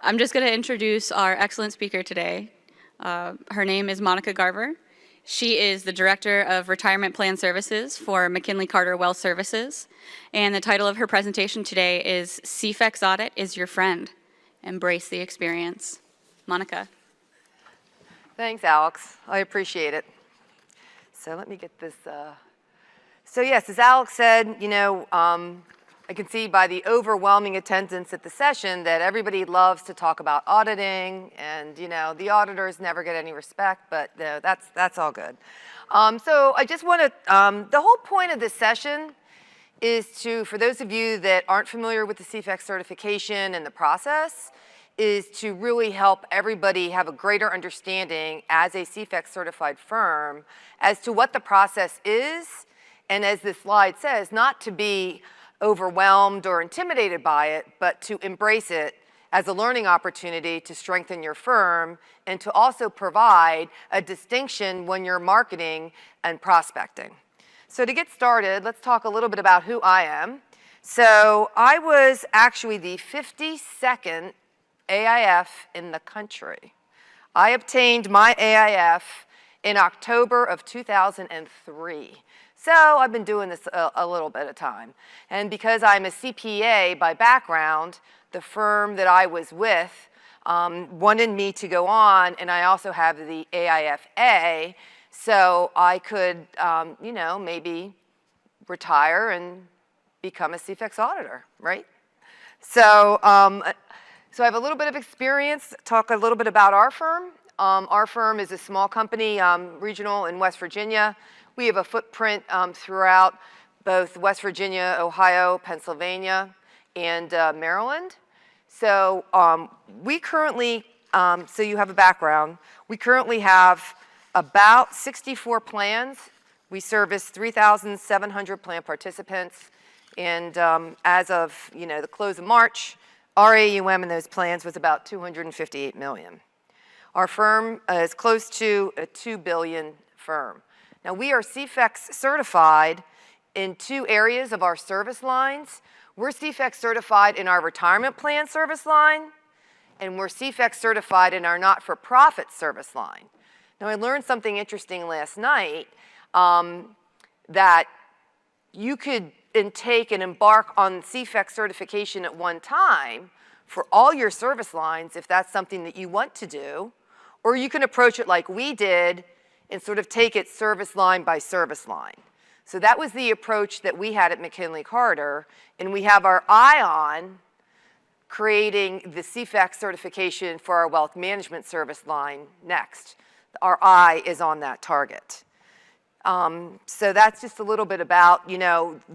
I'm just going to introduce our excellent speaker today. Her name is Monica Garver. She is the Director of Retirement Plan Services for McKinley Carter Wealth Services. And the title of her presentation today is CEFEX Audit is Your Friend. Embrace the experience. Monica. Thanks, Alex. I appreciate it. So let me get this. So yes, as Alex said, I can see by the overwhelming attendance at the session that everybody loves to talk about auditing, and the auditors never get any respect, but that's all good. So I just want to, the whole point of this session is to, for those of you that aren't familiar with the CEFEX certification and the process, is to really help everybody have a greater understanding as a CEFEX certified firm as to what the process is, and as this slide says, not to be overwhelmed or intimidated by it, but to embrace it as a learning opportunity to strengthen your firm and to also provide a distinction when you're marketing and prospecting. So to get started, let's talk a little bit about who I am. So I was actually the 52nd AIF in the country. I obtained my AIF in October of 2003. So I've been doing this a little bit of time. And because I'm a CPA by background, the firm that I was with wanted me to go on, and I also have the AIFA, so I could, maybe retire and become a CEFEX auditor, right? So, so I have a little bit of experience, talk a little bit about our firm. Our firm is a small company, regional in West Virginia. We have a footprint throughout both West Virginia, Ohio, Pennsylvania, and Maryland. So we currently, so you have a background, we currently have about 64 plans. We service 3,700 plan participants. And as of the close of March, our AUM in those plans was about $258 million. Our firm is close to a $2 billion firm. Now, we are CEFEX certified in 2 areas of our service lines. We're CEFEX certified in our retirement plan service line, and we're CEFEX certified in our not-for-profit service line. Now, I learned something interesting last night, that you could take and embark on CEFEX certification at one time for all your service lines if that's something that you want to do, or you can approach it like we did and sort of take it service line by service line. So that was the approach that we had at McKinley Carter, and we have our eye on creating the CEFEX certification for our wealth management service line next. Our eye is on that target. So that's just a little bit about, the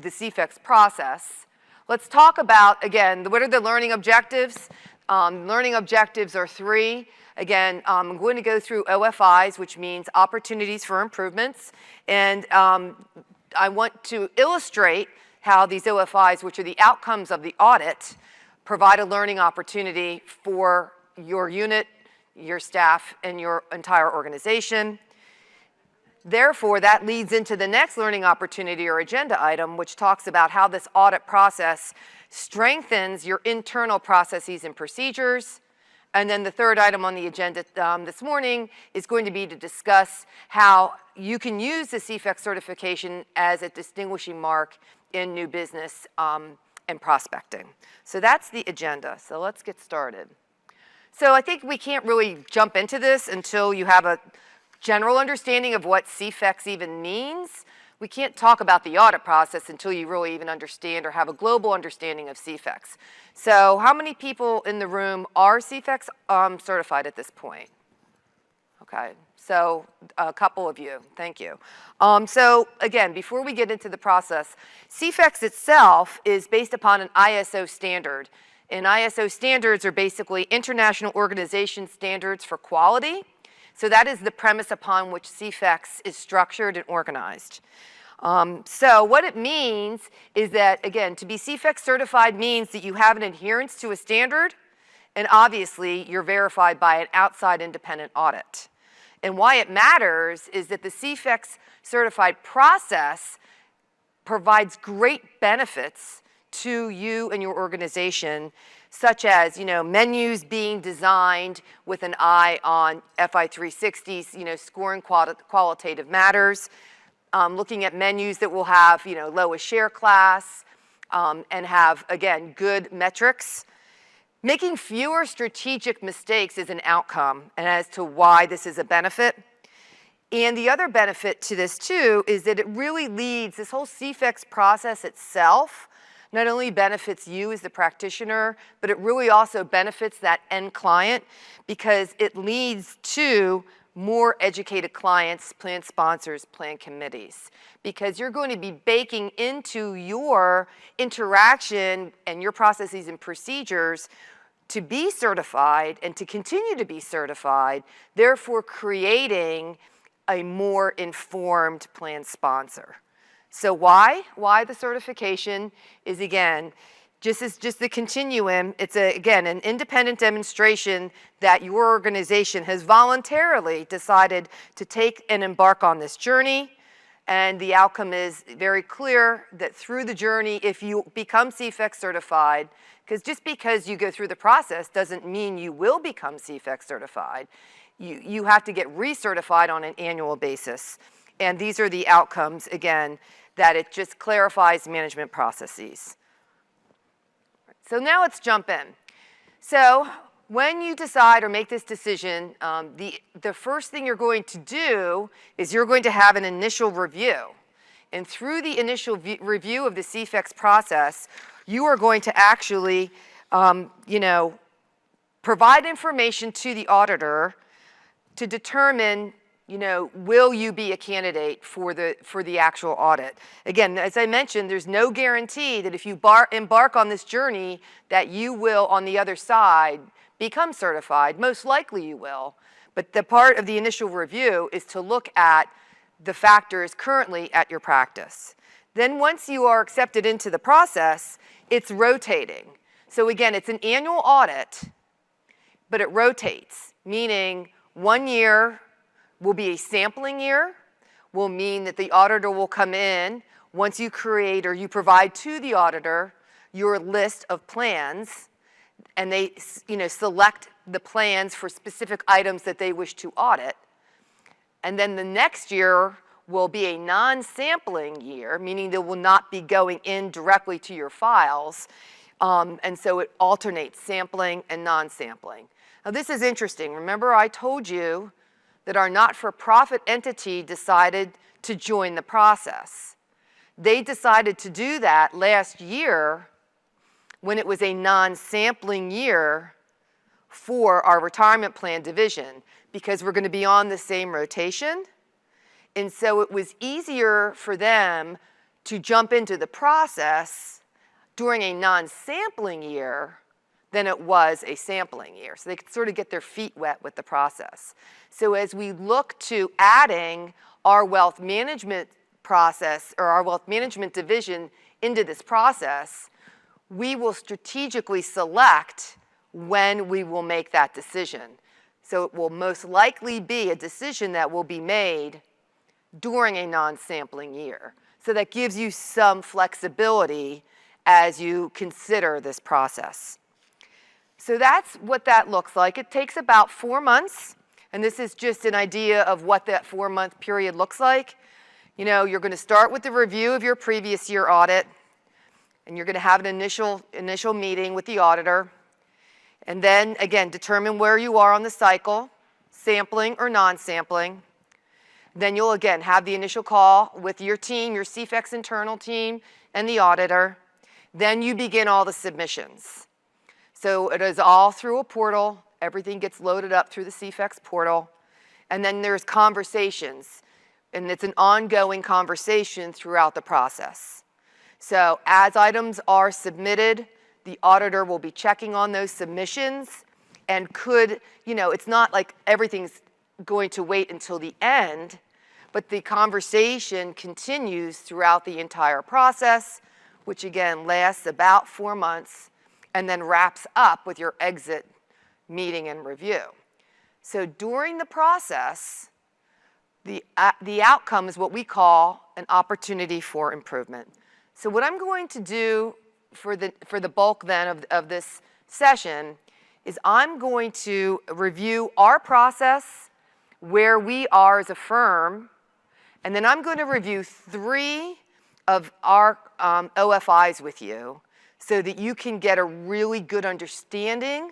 CEFEX process. Let's talk about, again, what are the learning objectives? Learning objectives are 3. Again, I'm going to go through OFIs, which means opportunities for improvements. And I want to illustrate how these OFIs, which are the outcomes of the audit, provide a learning opportunity for your unit, your staff, and your entire organization. Therefore, that leads into the next learning opportunity or agenda item, which talks about how this audit process strengthens your internal processes and procedures. And then the third item on the agenda this morning is going to be to discuss how you can use the CEFEX certification as a distinguishing mark in new business and prospecting. So that's the agenda. So let's get started. So I think we can't really jump into this until you have a general understanding of what CEFEX even means. We can't talk about the audit process until you really even understand or have a global understanding of CEFEX. So how many people in the room are CEFEX certified at this point? Okay, so a couple of you, thank you. So again, before we get into the process, CEFEX itself is based upon an ISO standard. And ISO standards are basically international organization standards for quality. So that is the premise upon which CEFEX is structured and organized. So what it means is that, again, to be CEFEX certified means that you have an adherence to a standard, and obviously you're verified by an outside independent audit. And why it matters is that the CEFEX certified process provides great benefits to you and your organization such as, menus being designed with an eye on Fi360's, scoring qualitative matters, looking at menus that will have, lowest share class, and have, again, good metrics. Making fewer strategic mistakes is an outcome, and as to why this is a benefit. And the other benefit to this, too, is that it really leads, this whole CEFEX process itself not only benefits you as the practitioner, but it really also benefits that end client because it leads to more educated clients, plan sponsors, plan committees. Because you're going to be baking into your interaction and your processes and procedures to be certified and to continue to be certified, therefore creating a more informed plan sponsor. So why? Why the certification is, again, just the continuum. It's, again, an independent demonstration that your organization has voluntarily decided to take and embark on this journey. And the outcome is very clear that through the journey, if you become CEFEX certified, because just because you go through the process doesn't mean you will become CEFEX certified. You have to get recertified on an annual basis. And these are the outcomes, again, that it just clarifies management processes. So now let's jump in. So when you decide or make this decision, the first thing you're going to do is you're going to have an initial review. And through the initial review of the CEFEX process, you are going to actually, provide information to the auditor to determine, will you be a candidate for the actual audit? Again, as I mentioned, there's no guarantee that if you embark on this journey that you will, on the other side, become certified. Most likely you will. But the part of the initial review is to look at the factors currently at your practice. Then once you are accepted into the process, it's rotating. So again, it's an annual audit, but it rotates, meaning 1 year will be a sampling year, will mean that the auditor will come in once you create or you provide to the auditor your list of plans, and they select the plans for specific items that they wish to audit. And then the next year will be a non-sampling year, meaning they will not be going in directly to your files. And so it alternates sampling and non-sampling. Now this is interesting. Remember I told you that our not-for-profit entity decided to join the process. They decided to do that last year when it was a non-sampling year for our retirement plan division because we're going to be on the same rotation. And so it was easier for them to jump into the process during a non-sampling year than it was a sampling year. So they could sort of get their feet wet with the process. So as we look to adding our wealth management process or our wealth management division into this process, we will strategically select when we will make that decision. So it will most likely be a decision that will be made during a non-sampling year. So that gives you some flexibility as you consider this process. So that's what that looks like. It takes about 4 months, and this is just an idea of what that 4-month period looks like. You're going to start with the review of your previous year audit, and you're going to have an initial meeting with the auditor, and then, again, determine where you are on the cycle, sampling or non-sampling. Then you'll, again, have the initial call with your team, your CEFEX internal team, and the auditor. Then you begin all the submissions. So it is all through a portal. Everything gets loaded up through the CEFEX portal. And then there's conversations. And it's an ongoing conversation throughout the process. So as items are submitted, the auditor will be checking on those submissions and could, it's not like everything's going to wait until the end, but the conversation continues throughout the entire process, which again lasts about 4 months, and then wraps up with your exit meeting and review. So during the process, the outcome is what we call an opportunity for improvement. So what I'm going to do for the bulk then of this session is I'm going to review our process, where we are as a firm, and then I'm going to review 3 of our OFIs with you so that you can get a really good understanding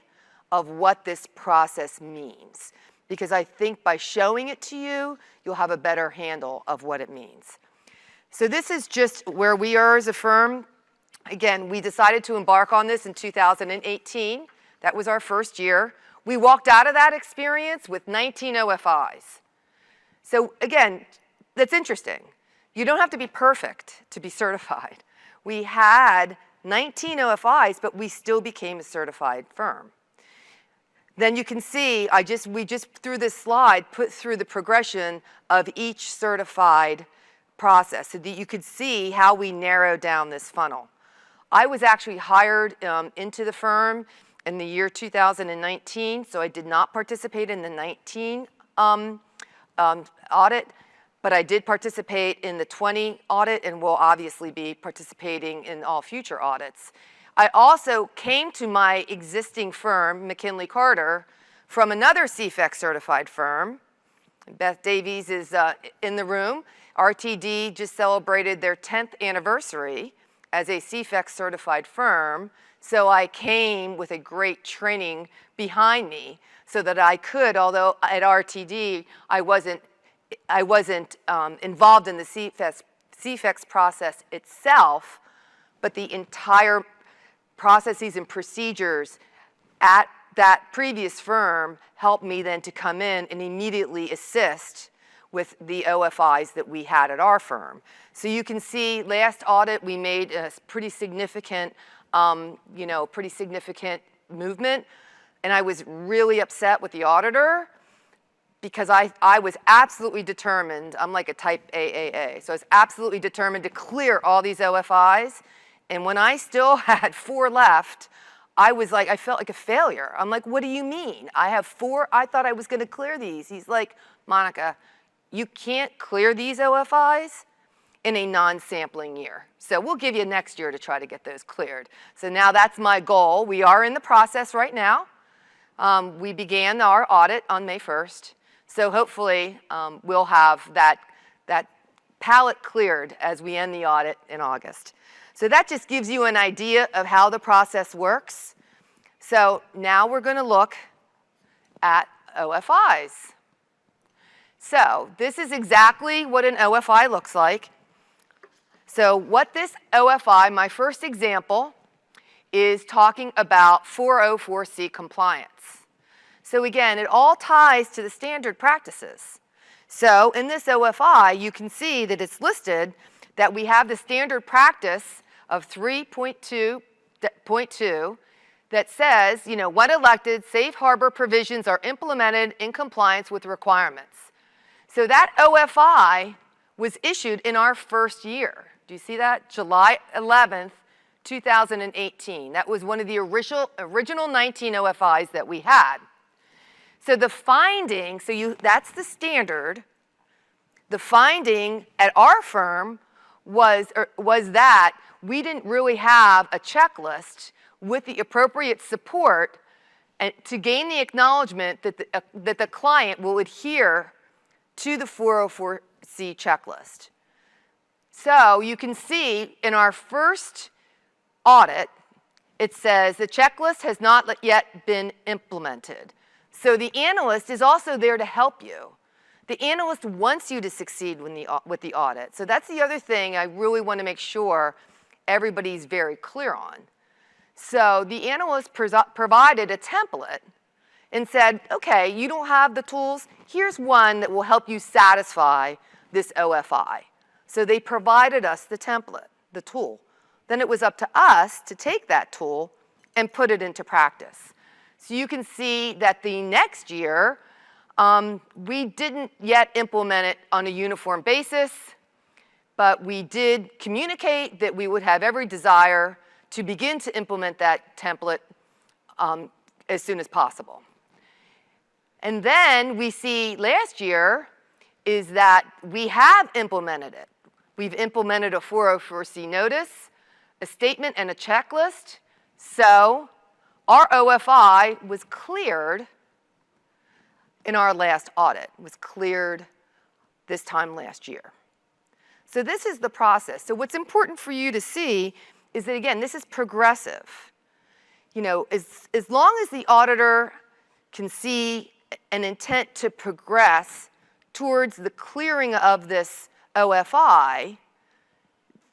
of what this process means. Because I think by showing it to you, you'll have a better handle of what it means. So this is just where we are as a firm. Again, we decided to embark on this in 2018. That was our first year. We walked out of that experience with 19 OFIs. So again, that's interesting. You don't have to be perfect to be certified. We had 19 OFIs, but we still became a certified firm. Then you can see, we just through this slide, put through the progression of each certified process so that you could see how we narrowed down this funnel. I was actually hired into the firm in the year 2019, so I did not participate in the 19 audit, but I did participate in the 20 audit and will obviously be participating in all future audits. I also came to my existing firm, McKinley Carter, from another CEFEX certified firm. Beth Davies is in the room. RTD just celebrated their 10th anniversary as a CEFEX certified firm, so I came with a great training behind me so that I could, although at RTD I wasn't involved in the CEFEX process itself, but the entire processes and procedures at that previous firm helped me then to come in and immediately assist with the OFIs that we had at our firm. So you can see last audit we made a pretty significant, movement, and I was really upset with the auditor because I was absolutely determined. I'm like a type AAA, so I was absolutely determined to clear all these OFIs. And when I still had 4 left, I felt like a failure. I'm like, what do you mean? I have 4, I thought I was gonna clear these. He's like, Monica, you can't clear these OFIs in a non-sampling year. So we'll give you next year to try to get those cleared. So now that's my goal. We are in the process right now. We began our audit on May 1st. So hopefully we'll have that palette cleared as we end the audit in August. So that just gives you an idea of how the process works. So now we're going to look at OFIs. So this is exactly what an OFI looks like. So what this OFI, my first example, is talking about 404C compliance. So again, it all ties to the standard practices. So in this OFI, you can see that it's listed that we have the standard practice of 3.2.2 that says, when elected, safe harbor provisions are implemented in compliance with requirements. So that OFI was issued in our first year. Do you see that? July 11th, 2018. That was one of the original 19 OFIs that we had. So the finding, that's the standard. The finding at our firm was that we didn't really have a checklist with the appropriate support and to gain the acknowledgement that the client will adhere to the 404C checklist. So you can see in our first audit, it says the checklist has not yet been implemented. So the analyst is also there to help you. The analyst wants you to succeed with the audit. So that's the other thing I really want to make sure everybody's very clear on. So the analyst provided a template and said, okay, you don't have the tools. Here's one that will help you satisfy this OFI. So they provided us the template, the tool. Then it was up to us to take that tool and put it into practice. So you can see that the next year, we didn't yet implement it on a uniform basis, but we did communicate that we would have every desire to begin to implement that template as soon as possible. And then we see last year is that we have implemented it. We've implemented a 404C notice, a statement, and a checklist. So our OFI was cleared in our last audit, was cleared this time last year. So this is the process. So what's important for you to see is that, again, this is progressive. You know, as long as the auditor can see an intent to progress towards the clearing of this OFI,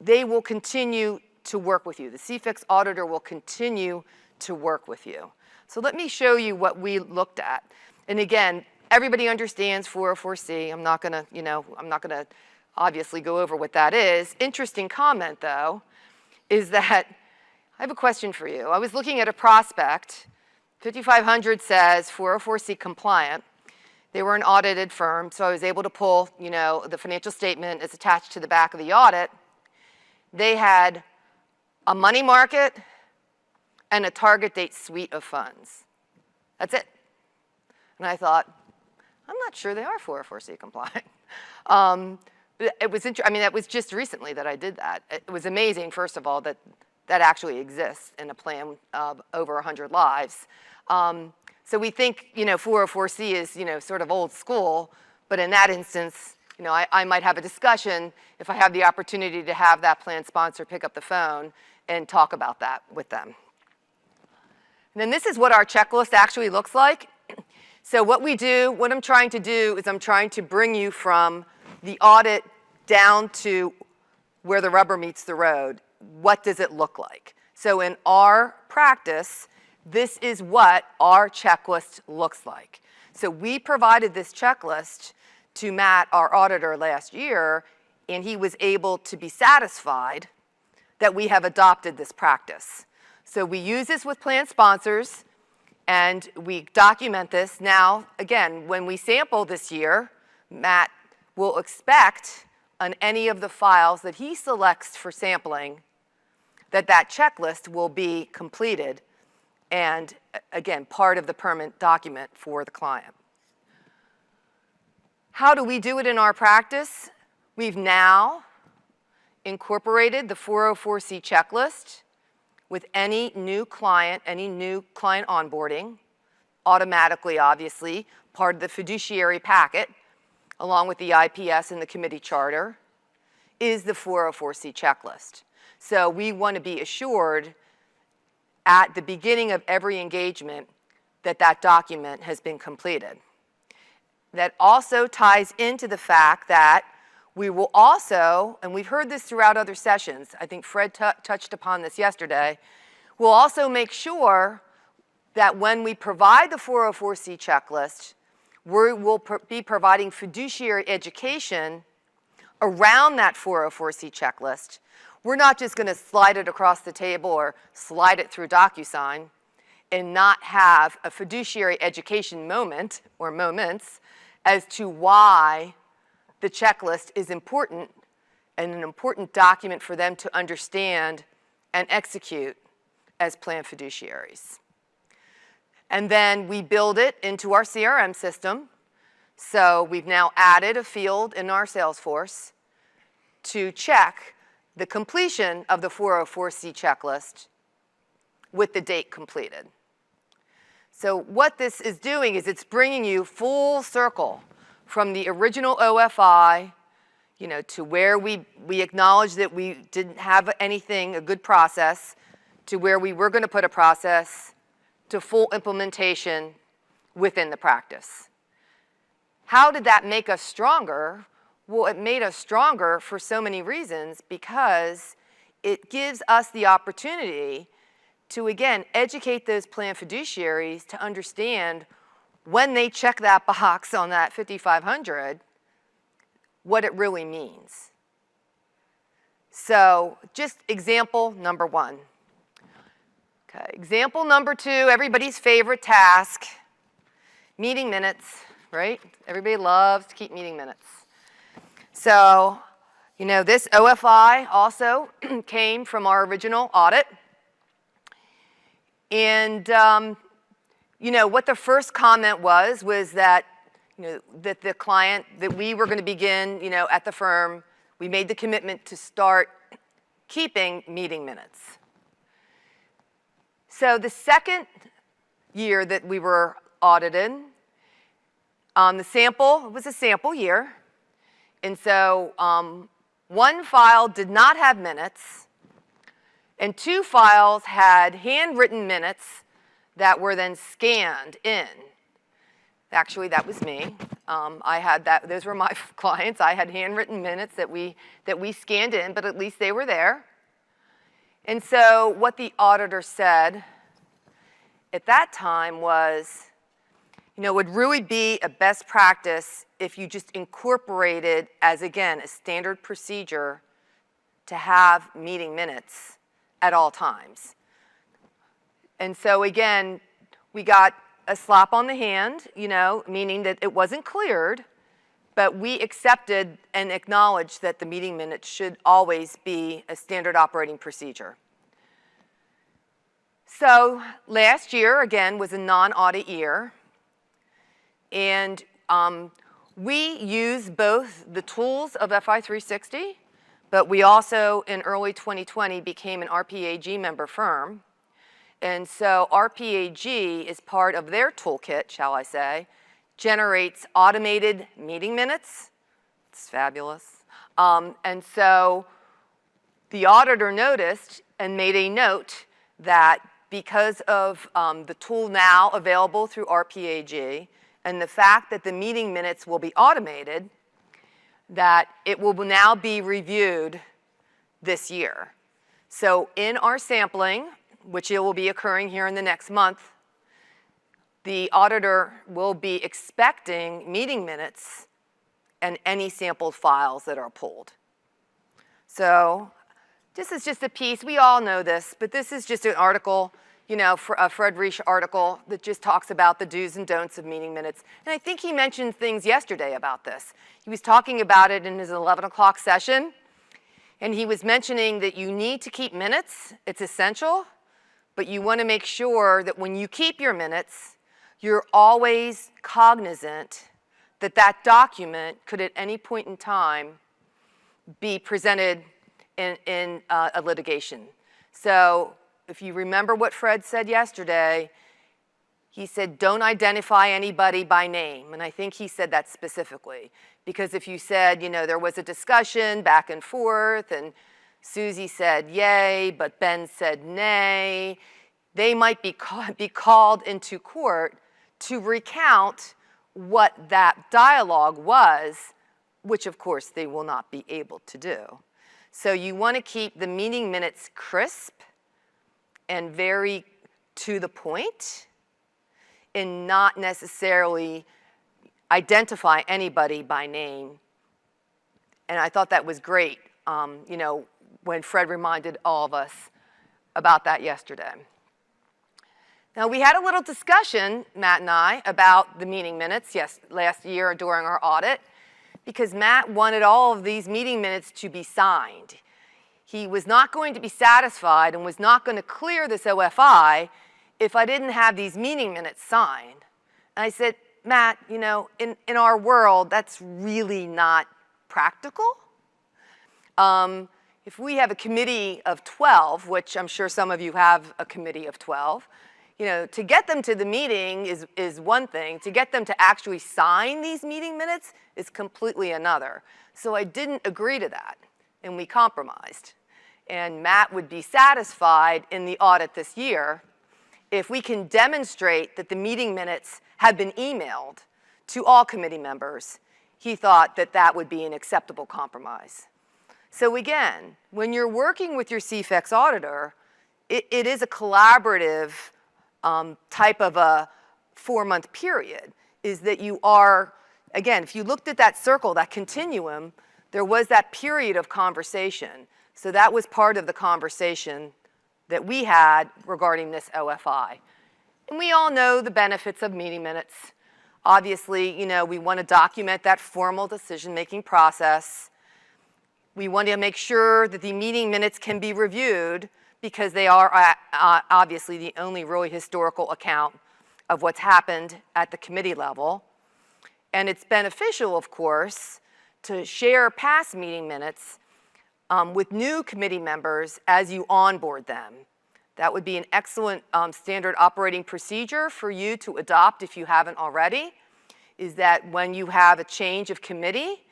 they will continue to work with you. The CEFEX auditor will continue to work with you. So let me show you what we looked at. And again, everybody understands 404C. I'm not gonna obviously go over what that is. Interesting comment, though, is that I have a question for you. I was looking at a prospect. 5500 says 404C compliant. They were an audited firm, so I was able to pull, you know, the financial statement is attached to the back of the audit. They had a money market and a target date suite of funds. That's it. And I thought, I'm not sure they are 404C compliant. It was I mean, that was just recently that I did that. It was amazing, first of all, that that actually exists in a plan of over 100 lives. So we think, you know, 404C is, you know, sort of old school, but in that instance, you know, I might have a discussion if I have the opportunity to have that plan sponsor pick up the phone and talk about that with them. And then this is what our checklist actually looks like. So what we do, what I'm trying to do is I'm trying to bring you from the audit down to where the rubber meets the road. What does it look like? So in our practice, this is what our checklist looks like. So we provided this checklist to Matt, our auditor, last year, and he was able to be satisfied that we have adopted this practice. So we use this with plan sponsors, and we document this. Now, again, when we sample this year, Matt will expect on any of the files that he selects for sampling that that checklist will be completed and, again, part of the permanent document for the client. How do we do it in our practice? We've now incorporated the 404C checklist with any new client onboarding, automatically, obviously, part of the fiduciary packet, along with the IPS and the committee charter, is the 404C checklist. So we want to be assured at the beginning of every engagement that that document has been completed. That also ties into the fact that we will also, and we've heard this throughout other sessions, I think Fred touched upon this yesterday, we'll also make sure that when we provide the 404C checklist, we will be providing fiduciary education around that 404C checklist. We're not just going to slide it across the table or slide it through DocuSign and not have a fiduciary education moment or moments as to why the checklist is important and an important document for them to understand and execute as plan fiduciaries. And then we build it into our CRM system. So we've now added a field in our Salesforce to check the completion of the 404C checklist with the date completed. So what this is doing is it's bringing you full circle from the original OFI, you know, to where we acknowledge that we didn't have anything, a good process, to where we were going to put a process, to full implementation within the practice. How did that make us stronger? Well, it made us stronger for so many reasons because it gives us the opportunity to, again, educate those plan fiduciaries to understand when they check that box on that 5500, what it really means. So just example number one. Okay, example number two, everybody's favorite task, meeting minutes, right? Everybody loves to keep meeting minutes. So, you know, this OFI also came from our original audit. And, you know, what the first comment was that, you know, that the client, that we were going to begin, you know, at the firm, we made the commitment to start keeping meeting minutes. So the second year that we were audited. The sample was a sample year. And so one file did not have minutes, and 2 files had handwritten minutes that were then scanned in. Actually, that was me. I had that. Those were my clients. I had handwritten minutes that we scanned in, but at least they were there. And so what the auditor said at that time was, it would really be a best practice if you just incorporated as, again, a standard procedure to have meeting minutes at all times. And so, again, we got a slap on the hand, meaning that it wasn't cleared, but we accepted and acknowledged that the meeting minutes should always be a standard operating procedure. So last year, again, was a non-audit year. And we use both the tools of Fi360, but we also, in early 2020, became an RPAG member firm. And so RPAG is part of their toolkit, shall I say, generates automated meeting minutes. It's fabulous. And so the auditor noticed and made a note that because of the tool now available through RPAG, and the fact that the meeting minutes will be automated, that it will now be reviewed this year. So in our sampling, which it will be occurring here in the next month, the auditor will be expecting meeting minutes and any sampled files that are pulled. So this is just a piece. We all know this, but this is just an article, a Fred Reich article that just talks about the do's and don'ts of meeting minutes. And I think he mentioned things yesterday about this. He was talking about it in his 11 o'clock session, and he was mentioning that you need to keep minutes. It's essential, but you want to make sure that when you keep your minutes, you're always cognizant that that document could at any point in time be presented in a litigation. So if you remember what Fred said yesterday, he said, don't identify anybody by name. And I think he said that specifically. Because if you said, there was a discussion back and forth, and Susie said yay, but Ben said nay, they might be called into court to recount what that dialogue was, which of course they will not be able to do. So you want to keep the meeting minutes crisp and very to the point, and not necessarily identify anybody by name. And I thought that was great, when Fred reminded all of us about that yesterday. Now, we had a little discussion, Matt and I, about the meeting minutes, last year during our audit, because Matt wanted all of these meeting minutes to be signed. He was not going to be satisfied and was not going to clear this OFI if I didn't have these meeting minutes signed. And I said, Matt, in our world, that's really not practical. If we have a committee of 12, which I'm sure some of you have a committee of 12, to get them to the meeting is one thing. To get them to actually sign these meeting minutes is completely another. So I didn't agree to that, and we compromised. And Matt would be satisfied in the audit this year if we can demonstrate that the meeting minutes have been emailed to all committee members. He thought that that would be an acceptable compromise. So again, when you're working with your CEFEX auditor, it is a collaborative type of a 4-month period, is that you are, again, if you looked at that circle, that continuum, there was that period of conversation. So that was part of the conversation that we had regarding this OFI. And we all know the benefits of meeting minutes. Obviously, we want to document that formal decision-making process. We want to make sure that the meeting minutes can be reviewed because they are obviously the only really historical account of what's happened at the committee level. And it's beneficial, of course, to share past meeting minutes with new committee members as you onboard them. That would be an excellent standard operating procedure for you to adopt if you haven't already, is that when you have a change of committee,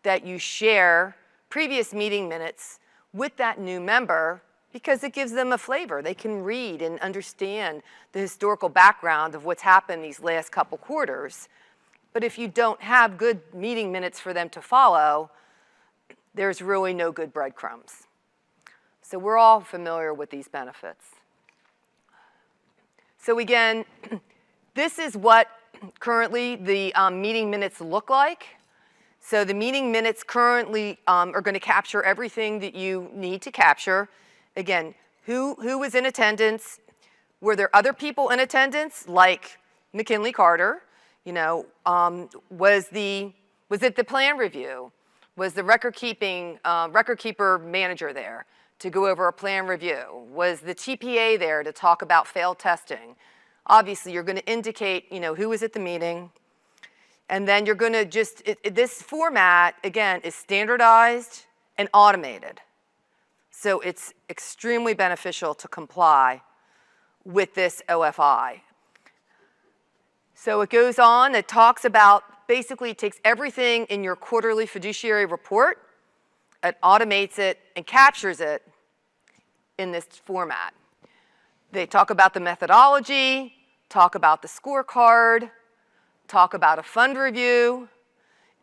that you share previous meeting minutes with that new member, because it gives them a flavor. They can read and understand the historical background of what's happened these last couple quarters. But if you don't have good meeting minutes for them to follow, there's really no good breadcrumbs. So we're all familiar with these benefits. So again, this is what currently the meeting minutes look like. So the meeting minutes currently are going to capture everything that you need to capture. Again, who was in attendance? Were there other people in attendance, like McKinley Carter? You know, was it the plan review? Was the record keeper manager there to go over a plan review? Was the TPA there to talk about failed testing? Obviously, you're going to indicate, you know, who was at the meeting. And then you're going to just, this format, again, is standardized and automated. So it's extremely beneficial to comply with this OFI. So it goes on, it talks about, basically it takes everything in your quarterly fiduciary report, it automates it and captures it in this format. They talk about the methodology, talk about the scorecard, talk about a fund review.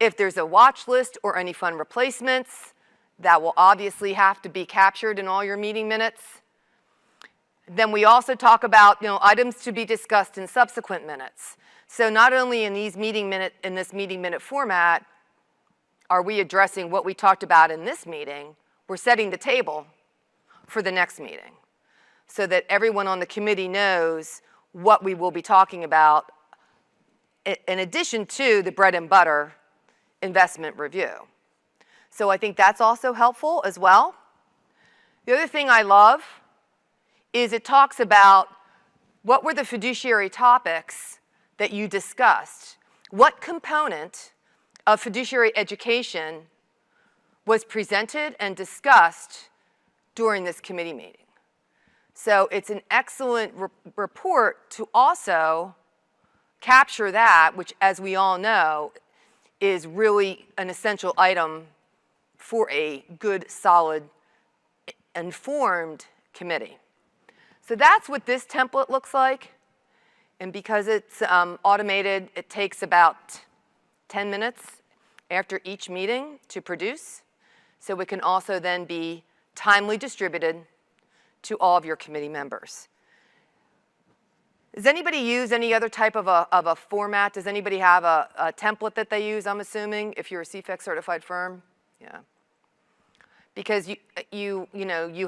If there's a watch list or any fund replacements, that will obviously have to be captured in all your meeting minutes. Then we also talk about, you know, items to be discussed in subsequent minutes. So not only in this meeting minute format are we addressing what we talked about in this meeting, we're setting the table for the next meeting so that everyone on the committee knows what we will be talking about in addition to the bread and butter investment review. So I think that's also helpful as well. The other thing I love is it talks about what were the fiduciary topics that you discussed. What component of fiduciary education was presented and discussed during this committee meeting. So it's an excellent report to also capture that, which, as we all know, is really an essential item for a good, solid, informed committee. So that's what this template looks like. And because it's automated, it takes about 10 minutes after each meeting to produce. So it can also then be timely distributed to all of your committee members. Does anybody use any other type of a format? Does anybody have a template that they use, I'm assuming, if you're a CEFEX certified firm? Yeah. Because you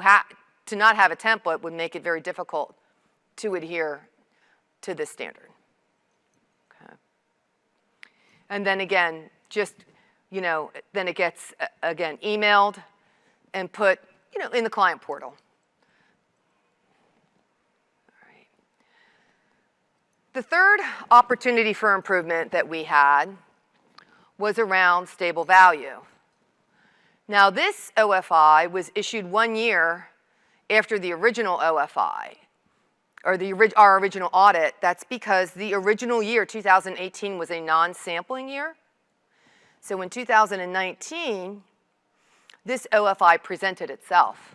have to not have a template would make it very difficult to adhere to this standard. Okay. And then again, just, you know, then it gets, again, emailed and put, you know, in the client portal. All right. The third opportunity for improvement that we had was around stable value. Now, this OFI was issued 1 year after the original OFI, or our original audit. That's because the original year, 2018, was a non-sampling year. So in 2019, this OFI presented itself.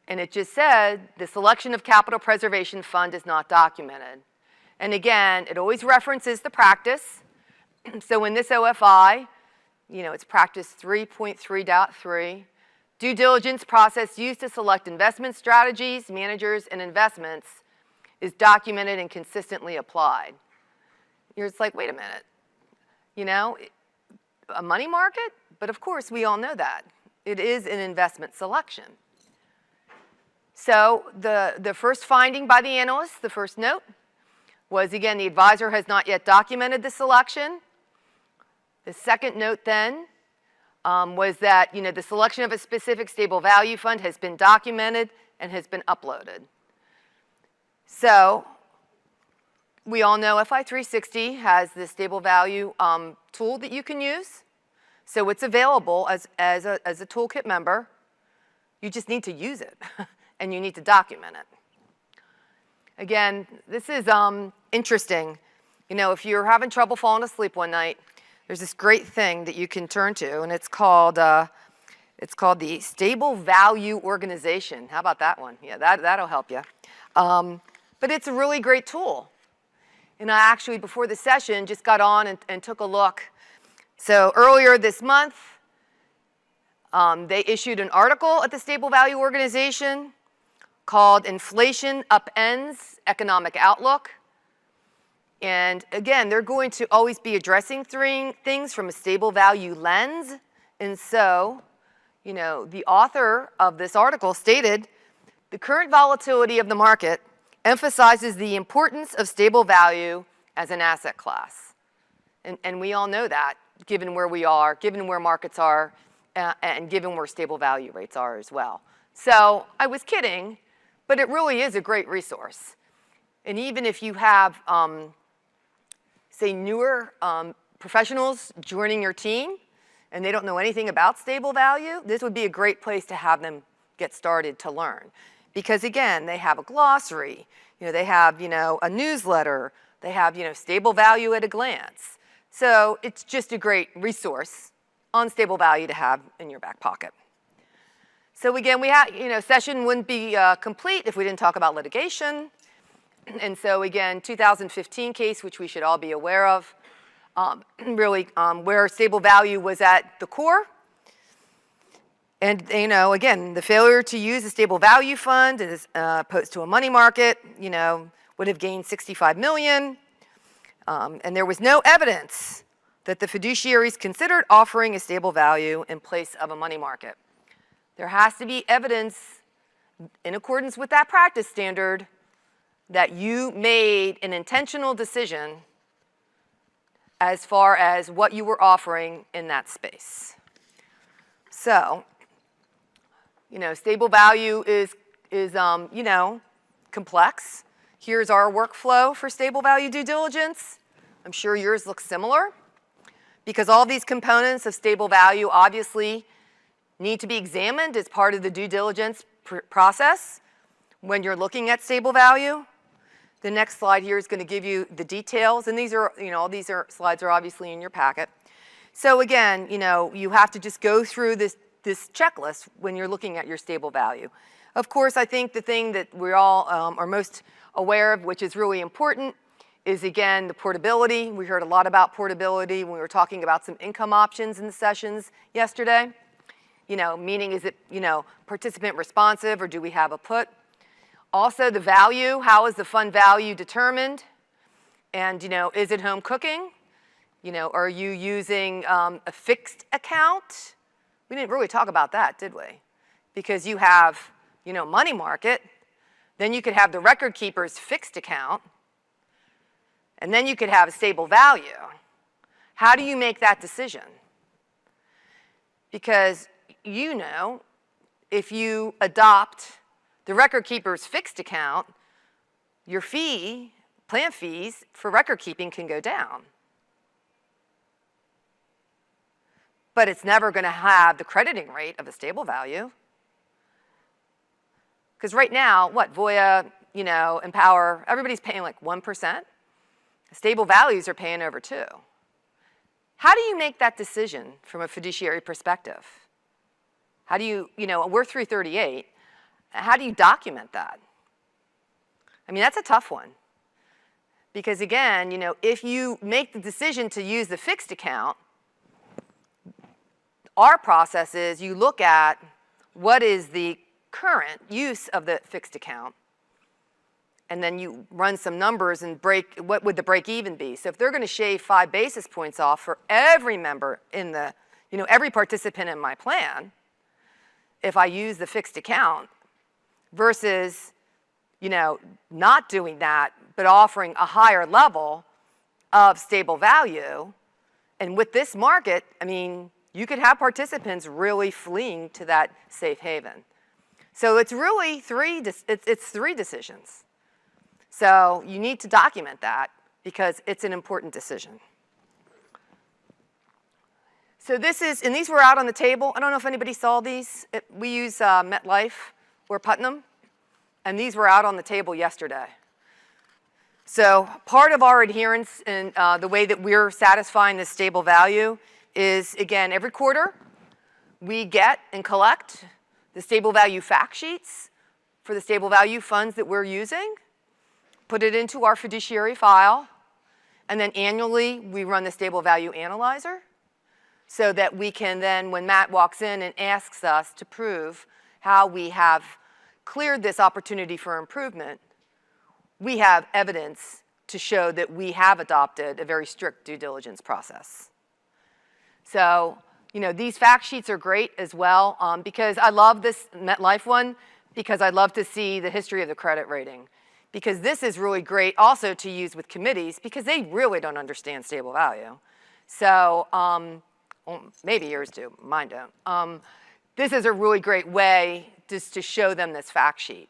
And it just said, the selection of capital preservation fund is not documented. And again, it always references the practice. So in this OFI, you know, it's practice 3.3.3, due diligence process used to select investment strategies, managers, and investments is documented and consistently applied. You're just like, wait a minute, you know, a money market? But of course, we all know that. It is an investment selection. So the first finding by the analyst, the first note, was again, the advisor has not yet documented the selection. The second note then was that, you know, the selection of a specific stable value fund has been documented and has been uploaded. So we all know Fi360 has the stable value tool that you can use. So it's available as a toolkit member. You just need to use it and you need to document it. Again, this is interesting. You know, if you're having trouble falling asleep one night, there's this great thing that you can turn to, and it's called the Stable Value Organization. How about that one? Yeah, that'll help you. But it's a really great tool. And I actually, before the session, just got on and took a look. So earlier this month, they issued an article at the Stable Value Organization called Inflation Upends Economic Outlook. And again, they're going to always be addressing things from a stable value lens. And so, you know, the author of this article stated, the current volatility of the market emphasizes the importance of stable value as an asset class. And we all know that, given where we are, given where markets are, and given where stable value rates are as well. So I was kidding, but it really is a great resource. And even if you have, say, newer professionals joining your team, and they don't know anything about stable value, this would be a great place to have them get started to learn. Because again, they have a glossary, you know, they have, you know, a newsletter, they have, you know, stable value at a glance. So it's just a great resource on stable value to have in your back pocket. So again, we have, you know, session wouldn't be complete if we didn't talk about litigation. And so again, 2015 case, which we should all be aware of, really where stable value was at the core. And, you know, again, the failure to use a stable value fund as opposed to a money market, you know, would have gained $65 million. And there was no evidence that the fiduciaries considered offering a stable value in place of a money market. There has to be evidence in accordance with that practice standard that you made an intentional decision as far as what you were offering in that space. So, you know, stable value is you know, complex. Here's our workflow for stable value due diligence. I'm sure yours looks similar because all these components of stable value obviously need to be examined as part of the due diligence process when you're looking at stable value. The next slide here is going to give you the details, and these are, you know, slides are obviously in your packet. So again, you know, you have to just go through this checklist when you're looking at your stable value. Of course, I think the thing that we all are most aware of, which is really important, is again the portability. We heard a lot about portability when we were talking about some income options in the sessions yesterday. You know, meaning is it, you know, participant responsive or do we have a put? Also the value, how is the fund value determined? And, you know, is it home cooking? You know, are you using a fixed account? We didn't really talk about that, did we? Because you have, you know, money market, then you could have the record keeper's fixed account, and then you could have a stable value. How do you make that decision? Because, you know, if you adopt the record keeper's fixed account, your plan fees for record keeping can go down. But it's never going to have the crediting rate of a stable value. Because right now, what, Voya, you know, Empower, everybody's paying like 1%. Stable values are paying over 2%. How do you make that decision from a fiduciary perspective? How do you, you know, we're 338. How do you document that? I mean, that's a tough one. Because again, you know, if you make the decision to use the fixed account, our process is you look at what is the current use of the fixed account, and then you run some numbers and what would the break even be? So if they're going to shave 5 basis points off for every member in the, you know, every participant in my plan, if I use the fixed account versus, you know, not doing that, but offering a higher level of stable value, and with this market, I mean, you could have participants really fleeing to that safe haven. So it's really three decisions. So you need to document that because it's an important decision. So this is, and these were out on the table. I don't know if anybody saw these. We use MetLife or Putnam, and these were out on the table yesterday. So part of our adherence and the way that we're satisfying this stable value is, again, every quarter we get and collect the stable value fact sheets for the stable value funds that we're using, put it into our fiduciary file, and then annually we run the stable value analyzer so that we can then, when Matt walks in and asks us to prove how we have cleared this opportunity for improvement, we have evidence to show that we have adopted a very strict due diligence process. So, you know, these fact sheets are great as well because I love this MetLife one because I love to see the history of the credit rating. Because this is really great also to use with committees because they really don't understand stable value. So, well, maybe yours do, mine don't. This is a really great way just to show them this fact sheet.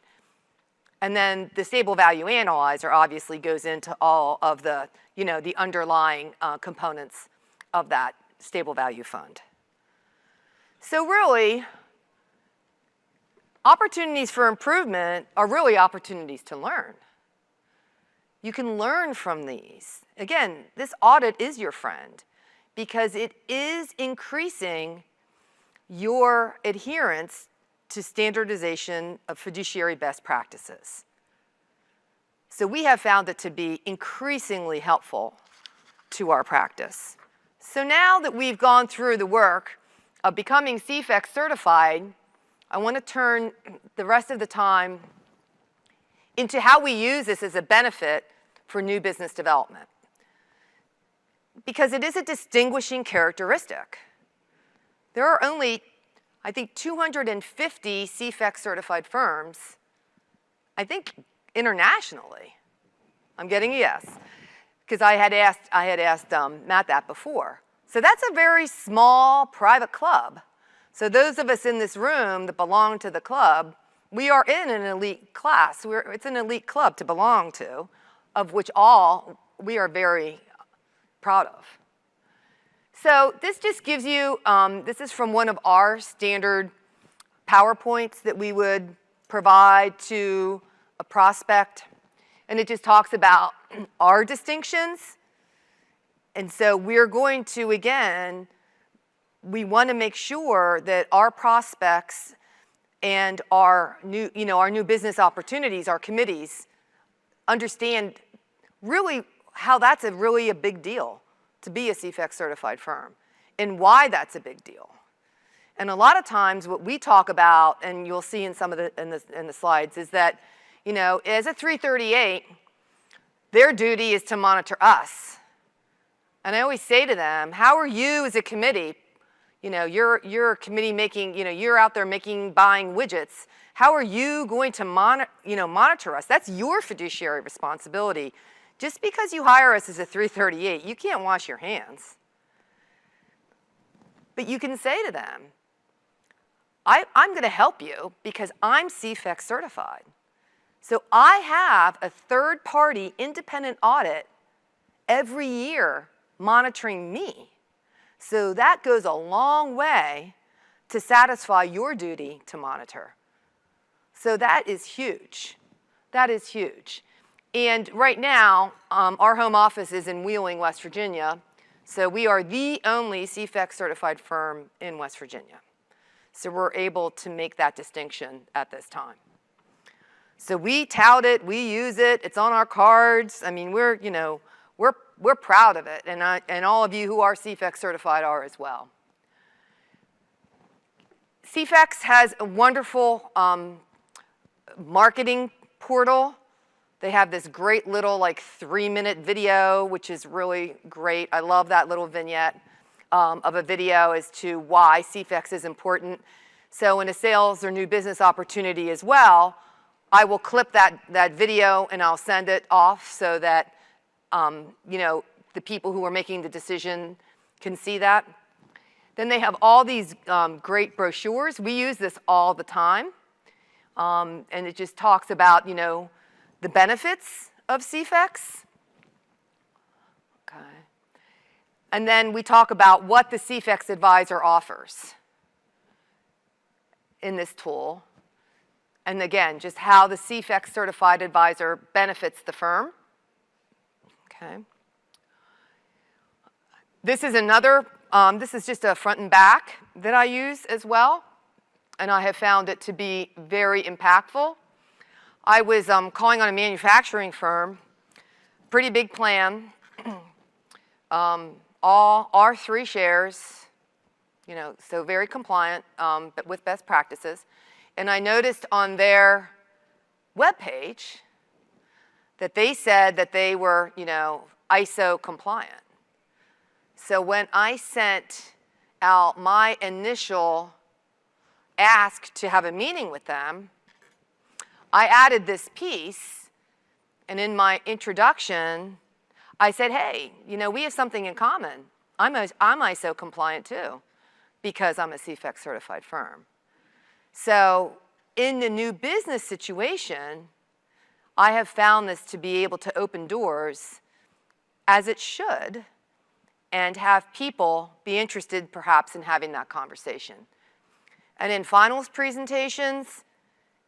And then the stable value analyzer obviously goes into all of the, you know, the underlying components of that stable value fund. So really, opportunities for improvement are really opportunities to learn. You can learn from these. Again, this audit is your friend because it is increasing your adherence to standardization of fiduciary best practices. So we have found it to be increasingly helpful to our practice. So now that we've gone through the work of becoming CEFEX certified, I want to turn the rest of the time into how we use this as a benefit for new business development. Because it is a distinguishing characteristic. There are only, I think, 250 CEFEX certified firms, I think internationally. I'm getting a yes, because I had asked Matt that before. So that's a very small private club. So those of us in this room that belong to the club, we are in an elite class. It's an elite club to belong to, of which all we are very proud of. So this just gives you, this is from one of our standard PowerPoints that we would provide to a prospect. And it just talks about our distinctions. And so we're going to, again, we want to make sure that our prospects and our new, our new business opportunities, our committees, understand really how that's really a big deal to be a CEFEX certified firm and why that's a big deal. And a lot of times what we talk about, and you'll see in some of the slides, is that, as a 338, their duty is to monitor us. And I always say to them, how are you as a committee? You're a committee making, you're out there buying widgets. How are you going to monitor us? That's your fiduciary responsibility. Just because you hire us as a 338, you can't wash your hands. But you can say to them, I'm going to help you because I'm CEFEX certified. So I have a third-party independent audit every year monitoring me. So that goes a long way to satisfy your duty to monitor. So that is huge. That is huge. And right now, our home office is in Wheeling, West Virginia. So we are the only CEFEX certified firm in West Virginia. So we're able to make that distinction at this time. So we tout it, we use it, it's on our cards. I mean, we're proud of it, and all of you who are CEFEX certified are as well. CEFEX has a wonderful marketing portal. They have this great little 3-minute video, which is really great. I love that little vignette of a video as to why CEFEX is important. So in a sales or new business opportunity as well, I will clip that video and I'll send it off so that the people who are making the decision can see that. Then they have all these great brochures. We use this all the time. And it just talks about, the benefits of CEFEX. Okay. And then we talk about what the CEFEX advisor offers in this tool. And again, just how the CEFEX certified advisor benefits the firm. Okay. This is another, this is just a front and back that I use as well, and I have found it to be very impactful. I was calling on a manufacturing firm, pretty big plan, all R3 shares, you know, so very compliant but with best practices. And I noticed on their webpage that they said that they were, you know, ISO compliant. So when I sent out my initial ask to have a meeting with them, I added this piece, and in my introduction, I said, hey, you know, we have something in common. I'm ISO compliant too, because I'm a CEFEX certified firm. So in the new business situation, I have found this to be able to open doors, as it should, and have people be interested perhaps in having that conversation. And in finals presentations,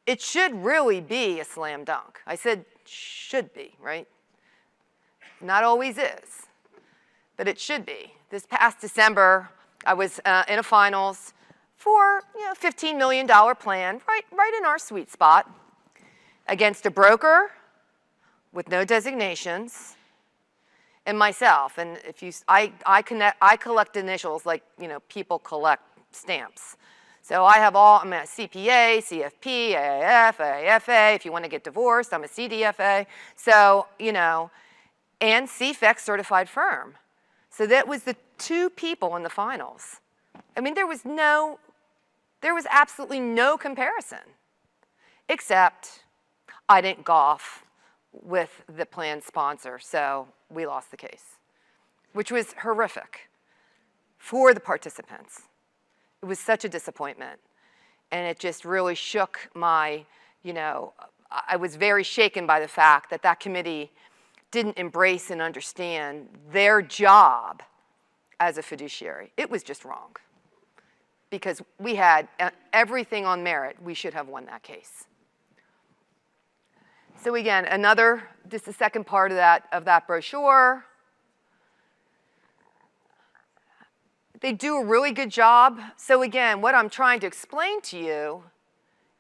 it should really be a slam dunk. I said should be, right? Not always is, but it should be. This past December, I was in a finals for, you know, $15 million plan, right in our sweet spot, against a broker with no designations, and myself. And if you, I collect initials like, you know, people collect stamps. So I have all, I'm a CPA, CFP, AIF, AIFA. If you want to get divorced, I'm a CDFA. So, you know, and CEFEX certified firm. So that was the two people in the finals. I mean, there was absolutely no comparison, except I didn't golf with the plan sponsor, so we lost the case, which was horrific for the participants. It was such a disappointment, and it just really shook my, you know, I was very shaken by the fact that that committee didn't embrace and understand their job as a fiduciary. It was just wrong, because we had everything on merit. We should have won that case. So again, just the second part of that brochure. They do a really good job. So again, what I'm trying to explain to you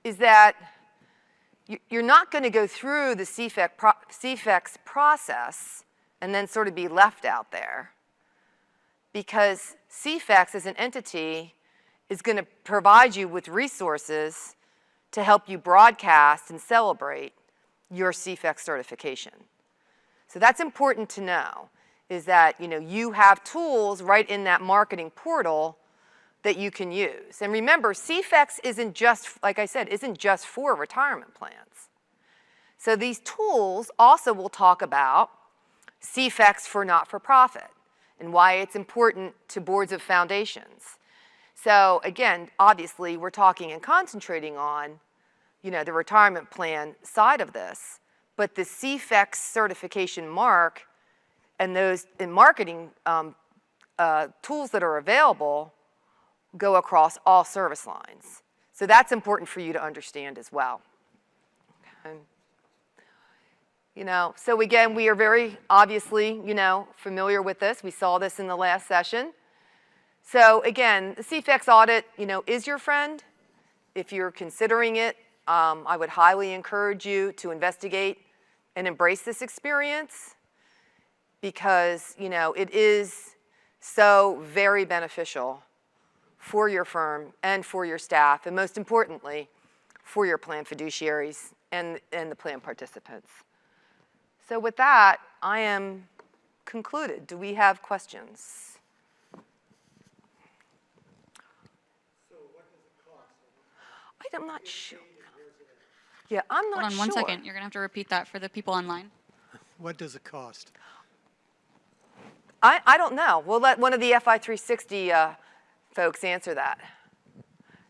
is that you're not going to go through the CEFEX process and then sort of be left out there, because CEFEX as an entity is going to provide you with resources to help you broadcast and celebrate your CEFEX certification. So that's important to know, is that, you know, you have tools right in that marketing portal that you can use. And remember, CEFEX isn't just, like I said, isn't just for retirement plans. So these tools also will talk about CEFEX for not-for-profit and why it's important to boards of foundations. So again, obviously, we're talking and concentrating on, you know, the retirement plan side of this, but the CEFEX certification mark and those in marketing tools that are available go across all service lines. So that's important for you to understand as well. Okay. You know, so again, we are very obviously, you know, familiar with this. We saw this in the last session. So again, the CEFEX audit, you know, is your friend. If you're considering it, I would highly encourage you to investigate and embrace this experience, because, you know, it is so very beneficial for your firm and for your staff, and most importantly, for your plan fiduciaries and the plan participants. So with that, I am concluded. Do we have questions? So what does it cost? I'm not sure. Yeah, I'm not sure. Hold on 1 second. You're going to have to repeat that for the people online. What does it cost? I don't know. We'll let one of the Fi360 folks answer that.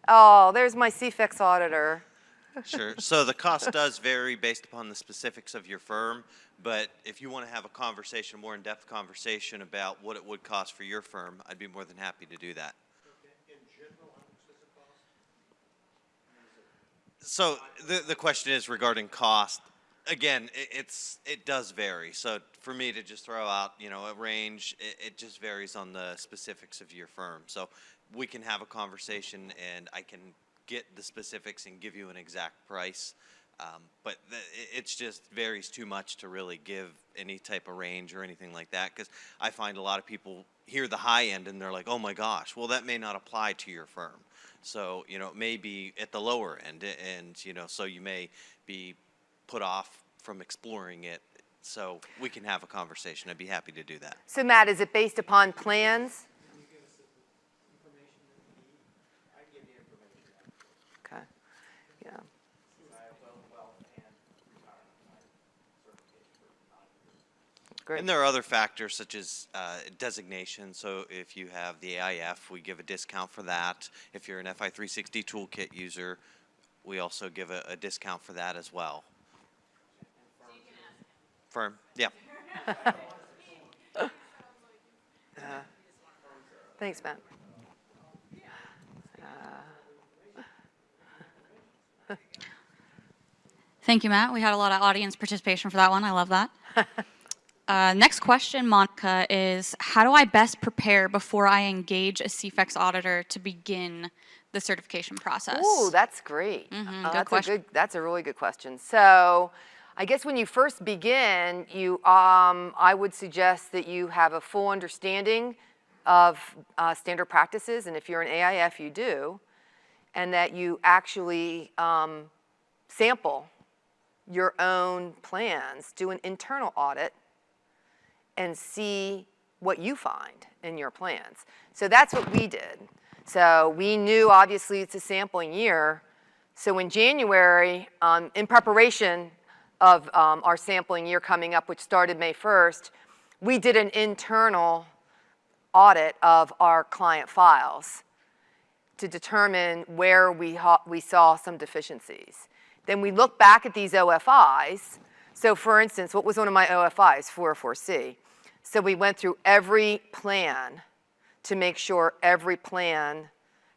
Oh, there's my CEFEX auditor. Sure. So the cost does vary based upon the specifics of your firm, but if you want to have a conversation, more in-depth conversation about what it would cost for your firm, I'd be more than happy to do that. In general, how much does it cost? So the question is regarding cost. Again, it does vary. So for me to just throw out, a range, it just varies on the specifics of your firm. So we can have a conversation and I can get the specifics and give you an exact price. But it just varies too much to really give any type of range or anything like that, because I find a lot of people hear the high end and they're like, oh my gosh, well that may not apply to your firm. So, it may be at the lower end and, so you may be put off from exploring it. So we can have a conversation. I'd be happy to do that. So Matt, is it based upon plans? Okay, yeah. Great. And there are other factors such as designation. So if you have the AIF, we give a discount for that. If you're an Fi360 toolkit user, we also give a discount for that as well. Firm, yeah. Thanks, Matt. Thank you, Matt. We had a lot of audience participation for that one. I love that. Next question, Monica, is how do I best prepare before I engage a CEFEX auditor to begin the certification process? Ooh, that's great. Good question. That's a really good question. So I guess when you first begin, I would suggest that you have a full understanding of standard practices, and if you're an AIF, you do, and that you actually sample your own plans, do an internal audit, and see what you find in your plans. So that's what we did. So we knew, obviously, it's a sampling year. So in January, in preparation of our sampling year coming up, which started May 1st, we did an internal audit of our client files to determine where we saw some deficiencies. Then we looked back at these OFIs. So for instance, what was one of my OFIs? 404C. So we went through every plan to make sure every plan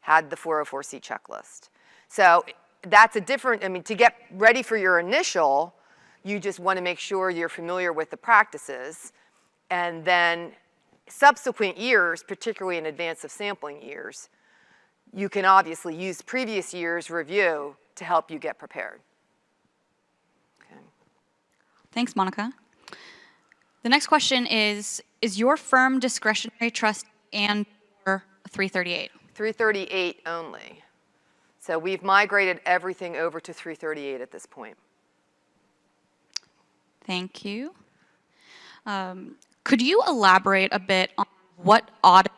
had the 404C checklist. So that's a different, to get ready for your initial, you just want to make sure you're familiar with the practices. And then subsequent years, particularly in advance of sampling years, you can obviously use previous year's review to help you get prepared. Okay. Thanks, Monica. The next question is your firm discretionary trust and or 338? 338 only. So we've migrated everything over to 338 at this point. Thank you. Could you elaborate a bit on what automated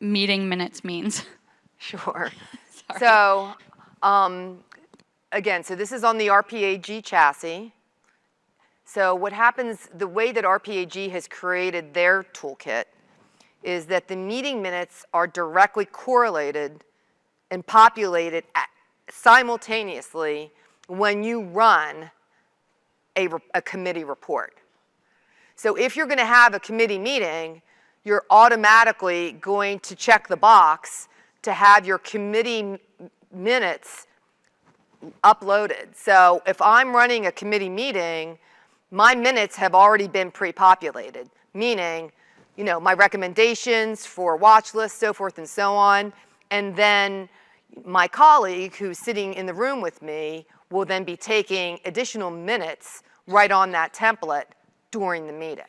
meeting minutes means? Sure. Sorry. So again, so this is on the RPAG chassis. So what happens, the way that RPAG has created their toolkit is that the meeting minutes are directly correlated and populated simultaneously when you run a committee report. So if you're going to have a committee meeting, you're automatically going to check the box to have your committee minutes uploaded. So if I'm running a committee meeting, my minutes have already been pre-populated, meaning, my recommendations for watch lists, so forth and so on, and then my colleague who's sitting in the room with me will then be taking additional minutes right on that template during the meeting.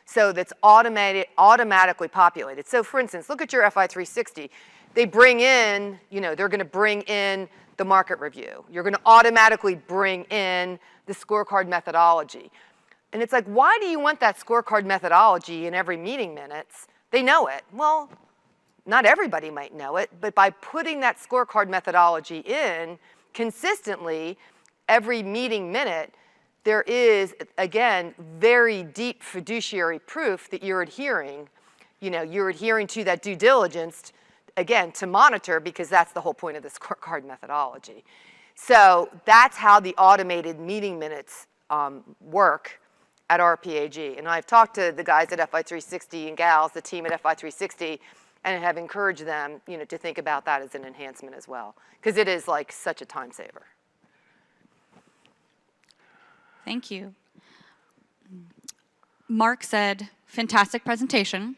So that's automatically populated. So for instance, look at your Fi360. They bring in, they're going to bring in the market review. You're going to automatically bring in the scorecard methodology. And it's like, why do you want that scorecard methodology in every meeting minutes? They know it. Well, not everybody might know it, but by putting that scorecard methodology in consistently every meeting minute, there is, again, very deep fiduciary proof that you're adhering to that due diligence, again, to monitor, because that's the whole point of the scorecard methodology. So that's how the automated meeting minutes work at RPAG. And I've talked to the guys at Fi360 and gals, the team at Fi360, and have encouraged them, to think about that as an enhancement as well, because it is like such a time saver. Thank you. Mark said, fantastic presentation.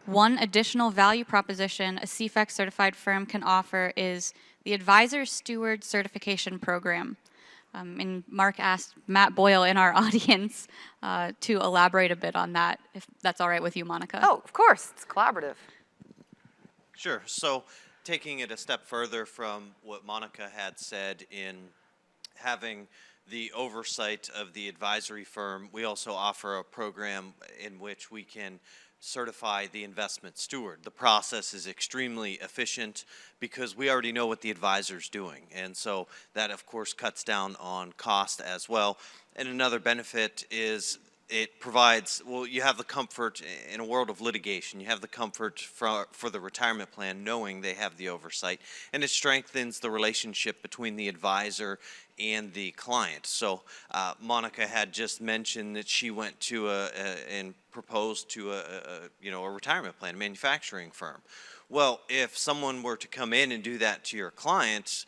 One additional value proposition a CEFEX certified firm can offer is the Advisor Steward Certification Program. And Mark asked Matt Boyle in our audience to elaborate a bit on that, if that's all right with you, Monica. Oh, of course, it's collaborative. Sure. So taking it a step further from what Monica had said in having the oversight of the advisory firm, we also offer a program in which we can certify the investment steward. The process is extremely efficient because we already know what the advisor's doing. And so that, of course, cuts down on cost as well. And another benefit is it provides, well, you have the comfort in a world of litigation. You have the comfort for the retirement plan knowing they have the oversight. And it strengthens the relationship between the advisor and the client. So Monica had just mentioned that she went to and proposed to a retirement plan, a manufacturing firm. Well, if someone were to come in and do that to your clients,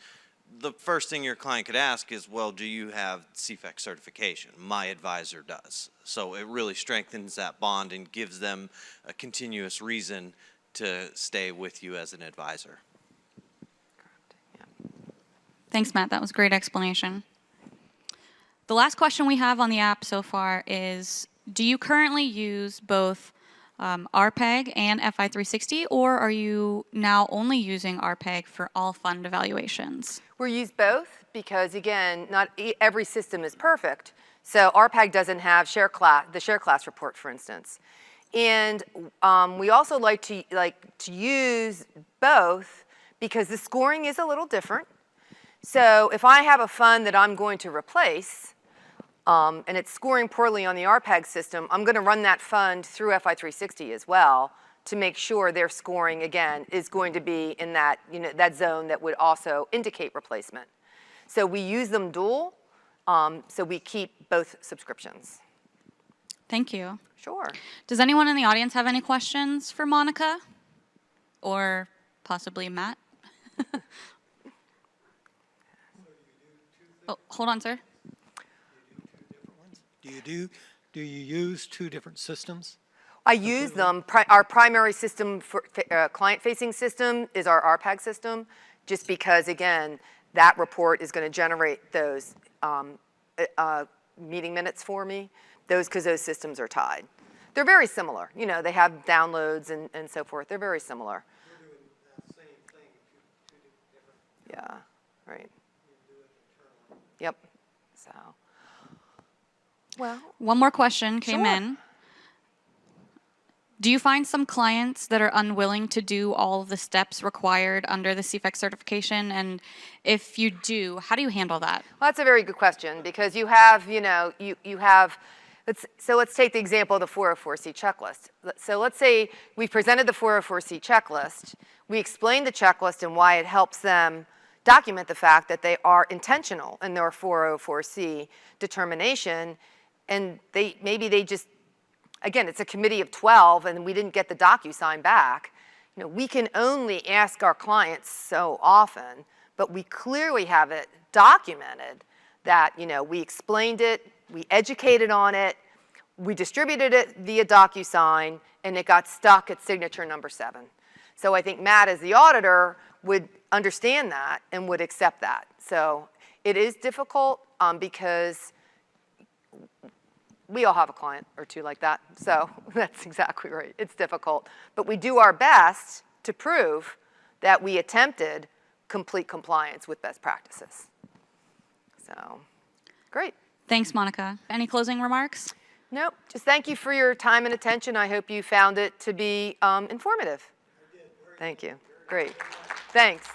the first thing your client could ask is, well, do you have CEFEX certification? My advisor does. So it really strengthens that bond and gives them a continuous reason to stay with you as an advisor. Thanks, Matt. That was a great explanation. The last question we have on the app so far is, do you currently use both RPEG and Fi360, or are you now only using RPEG for all fund evaluations? We use both because, again, not every system is perfect. So RPAG doesn't have the share class report, for instance. And we also like to use both because the scoring is a little different. So if I have a fund that I'm going to replace, and it's scoring poorly on the RPAG system, I'm going to run that fund through Fi360 as well to make sure their scoring, again, is going to be in that, that zone that would also indicate replacement. So we use them dual, so we keep both subscriptions. Thank you. Sure. Does anyone in the audience have any questions for Monica? Or possibly Matt? Oh, hold on, sir. Do you use two different systems? I use them. Our primary system for client-facing system is our RPAG system, just because, again, that report is going to generate those meeting minutes for me, because those systems are tied. They're very similar. They have downloads and so forth. They're very similar. You're doing the same thing, two different. Yeah, right. You do it internally. Yep. So, well. One more question came Sure. in. Do you find some clients that are unwilling to do all of the steps required under the CEFEX certification? And if you do, how do you handle that? Well, that's a very good question because you have, you have, so let's take the example of the 404C checklist. So let's say we presented the 404C checklist. We explained the checklist and why it helps them document the fact that they are intentional in their 404C determination, and maybe they just, again, it's a committee of 12 and we didn't get the DocuSign back. We can only ask our clients so often, but we clearly have it documented that, we explained it, we educated on it, we distributed it via DocuSign, and it got stuck at signature number 7. So I think Matt, as the auditor, would understand that and would accept that. So it is difficult because we all have a client or two like that. So that's exactly right. It's difficult. But we do our best to prove that we attempted complete compliance with best practices. So, great. Thanks, Monica. Any closing remarks? Nope. Just thank you for your time and attention. I hope you found it to be informative. Thank you. Great. Thanks.